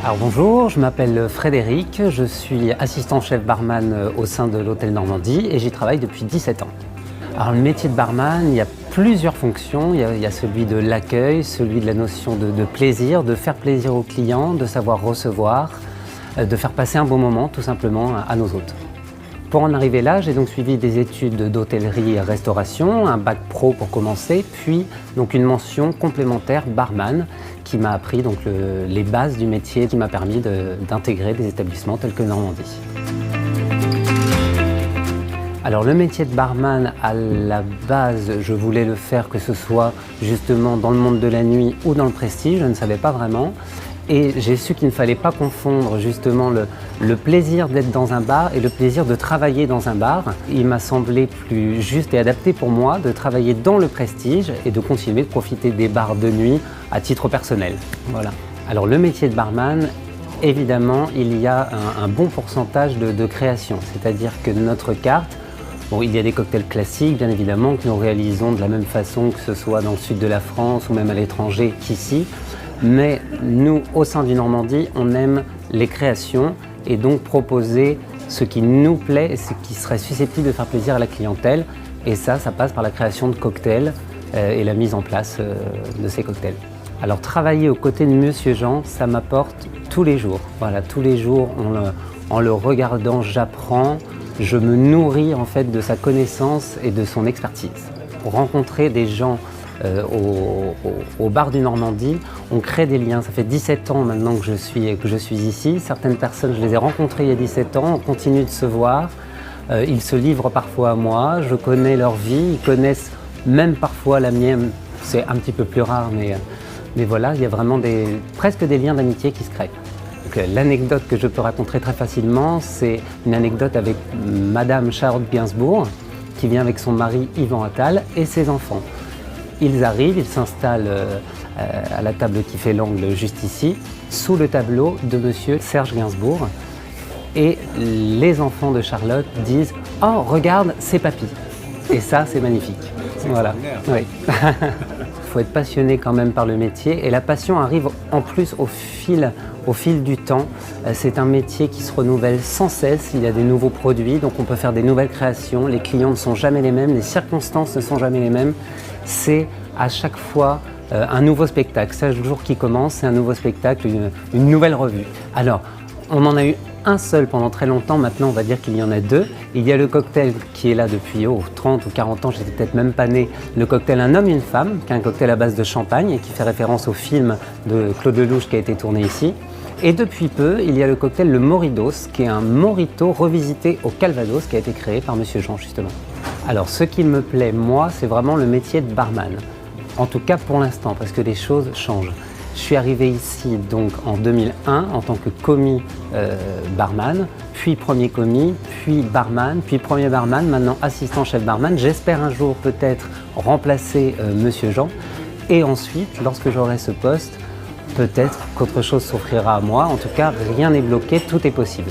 Alors bonjour, je m'appelle Frédéric, je suis assistant chef barman au sein de l'Hôtel Normandie et j'y travaille depuis 17 ans. Alors le métier de barman, il y a plusieurs fonctions, il y a celui de l'accueil, celui de la notion de plaisir, de faire plaisir aux clients, de savoir recevoir, de faire passer un bon moment tout simplement à nos hôtes. Pour en arriver là, j'ai donc suivi des études d'hôtellerie et restauration, un bac pro pour commencer, puis donc une mention complémentaire barman qui m'a appris donc les bases du métier, qui m'a permis d'intégrer des établissements tels que Normandie. Alors le métier de barman, à la base, je voulais le faire que ce soit justement dans le monde de la nuit ou dans le prestige, je ne savais pas vraiment. Et j'ai su qu'il ne fallait pas confondre justement le plaisir d'être dans un bar et le plaisir de travailler dans un bar. Il m'a semblé plus juste et adapté pour moi de travailler dans le prestige et de continuer de profiter des bars de nuit à titre personnel. Voilà. Alors le métier de barman, évidemment, il y a un bon pourcentage de création. C'est-à-dire que notre carte, bon, il y a des cocktails classiques, bien évidemment, que nous réalisons de la même façon que ce soit dans le sud de la France ou même à l'étranger qu'ici. Mais nous, au sein du Normandie, on aime les créations et donc proposer ce qui nous plaît et ce qui serait susceptible de faire plaisir à la clientèle. Et ça passe par la création de cocktails et la mise en place de ces cocktails. Alors travailler aux côtés de Monsieur Jean, ça m'apporte tous les jours. Voilà, tous les jours, en le regardant, j'apprends, je me nourris en fait de sa connaissance et de son expertise. Rencontrer des gens au bar du Normandie, on crée des liens. Ça fait 17 ans maintenant que je suis ici. Certaines personnes, je les ai rencontrées il y a 17 ans, on continue de se voir. Ils se livrent parfois à moi, je connais leur vie, ils connaissent même parfois la mienne. C'est un petit peu plus rare, mais voilà, il y a vraiment presque des liens d'amitié qui se créent. L'anecdote que je peux raconter très facilement, c'est une anecdote avec Madame Charlotte Gainsbourg, qui vient avec son mari Yvan Attal et ses enfants. Ils arrivent, ils s'installent à la table qui fait l'angle juste ici, sous le tableau de Monsieur Serge Gainsbourg. Et les enfants de Charlotte disent « Oh, regarde, c'est papy !» Et ça, c'est magnifique. Voilà. Oui. Il faut être passionné quand même par le métier. Et la passion arrive en plus au fil du temps. C'est un métier qui se renouvelle sans cesse. Il y a des nouveaux produits, donc on peut faire des nouvelles créations. Les clients ne sont jamais les mêmes, les circonstances ne sont jamais les mêmes. C'est à chaque fois un nouveau spectacle. Chaque jour qui commence, c'est un nouveau spectacle, une nouvelle revue. Alors, on en a eu un seul pendant très longtemps, maintenant on va dire qu'il y en a deux. Il y a le cocktail qui est là depuis 30 ou 40 ans, j'étais peut-être même pas né, le cocktail Un homme, une femme, qui est un cocktail à base de champagne et qui fait référence au film de Claude Lelouch qui a été tourné ici. Et depuis peu, il y a le cocktail Le Moridos, qui est un Morito revisité au Calvados, qui a été créé par Monsieur Jean justement. Alors ce qui me plaît, moi, c'est vraiment le métier de barman. En tout cas pour l'instant, parce que les choses changent. Je suis arrivé ici donc en 2001 en tant que commis barman, puis premier commis, puis barman, puis premier barman, maintenant assistant chef barman. J'espère un jour peut-être remplacer Monsieur Jean. Et ensuite, lorsque j'aurai ce poste, peut-être qu'autre chose s'offrira à moi. En tout cas, rien n'est bloqué, tout est possible.